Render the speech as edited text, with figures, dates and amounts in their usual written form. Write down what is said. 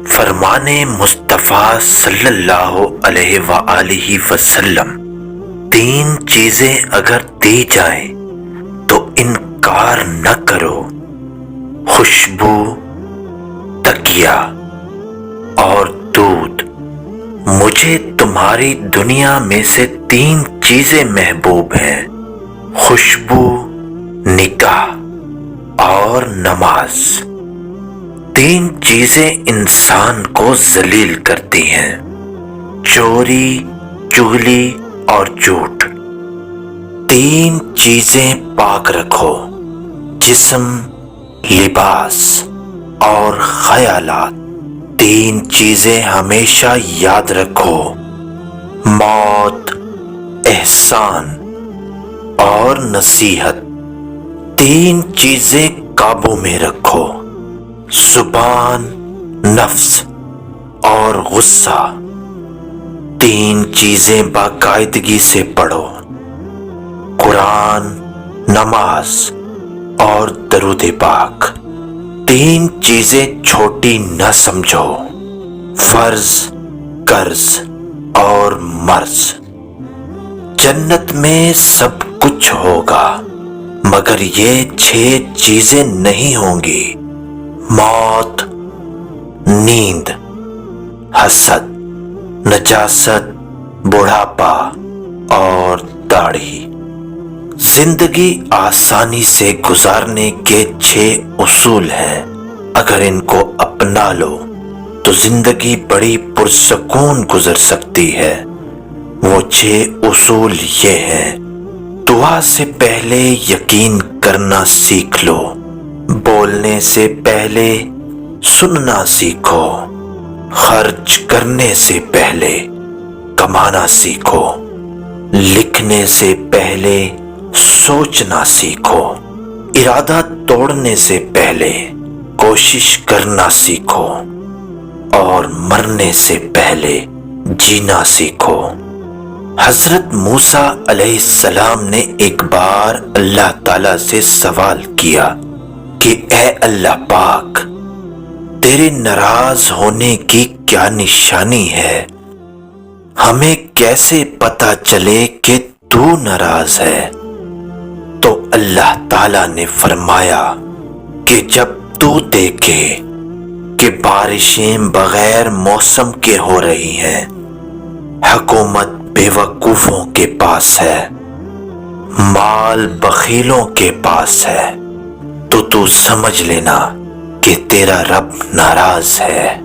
فرمان مصطفیٰ صلی اللہ علیہ وآلہ وسلم، تین چیزیں اگر دی جائیں تو انکار نہ کرو: خوشبو، تکیہ اور دودھ۔ مجھے تمہاری دنیا میں سے تین چیزیں محبوب ہیں: خوشبو، نکاح اور نماز۔ تین چیزیں انسان کو ذلیل کرتی ہیں: چوری، چغلی اور جھوٹ۔ تین چیزیں پاک رکھو: جسم، لباس اور خیالات۔ تین چیزیں ہمیشہ یاد رکھو: موت، احسان اور نصیحت۔ تین چیزیں قابو میں رکھو: زبان، نفس اور غصہ۔ تین چیزیں باقاعدگی سے پڑھو: قرآن، نماز اور درود پاک۔ تین چیزیں چھوٹی نہ سمجھو: فرض، قرض اور مرض۔ جنت میں سب کچھ ہوگا مگر یہ 6 چیزیں نہیں ہوں گی: موت، نیند، حسد، نجاست، بڑھاپا اور داڑھی۔ زندگی آسانی سے گزارنے کے 6 اصول ہیں، اگر ان کو اپنا لو تو زندگی بڑی پرسکون گزر سکتی ہے۔ وہ 6 اصول یہ ہیں: دعا سے پہلے یقین کرنا سیکھ لو، بولنے سے پہلے سننا سیکھو، خرچ کرنے سے پہلے کمانا سیکھو، لکھنے سے پہلے سوچنا سیکھو، ارادہ توڑنے سے پہلے کوشش کرنا سیکھو، اور مرنے سے پہلے جینا سیکھو۔ حضرت موسیٰ علیہ السلام نے ایک بار اللہ تعالیٰ سے سوال کیا کہ اے اللہ پاک، تیرے ناراض ہونے کی کیا نشانی ہے؟ ہمیں کیسے پتہ چلے کہ تو ناراض ہے؟ تو اللہ تعالیٰ نے فرمایا کہ جب تو دیکھے کہ بارشیں بغیر موسم کے ہو رہی ہیں، حکومت بے وقوفوں کے پاس ہے، مال بخیلوں کے پاس ہے، تو سمجھ لینا کہ تیرا رب ناراض ہے۔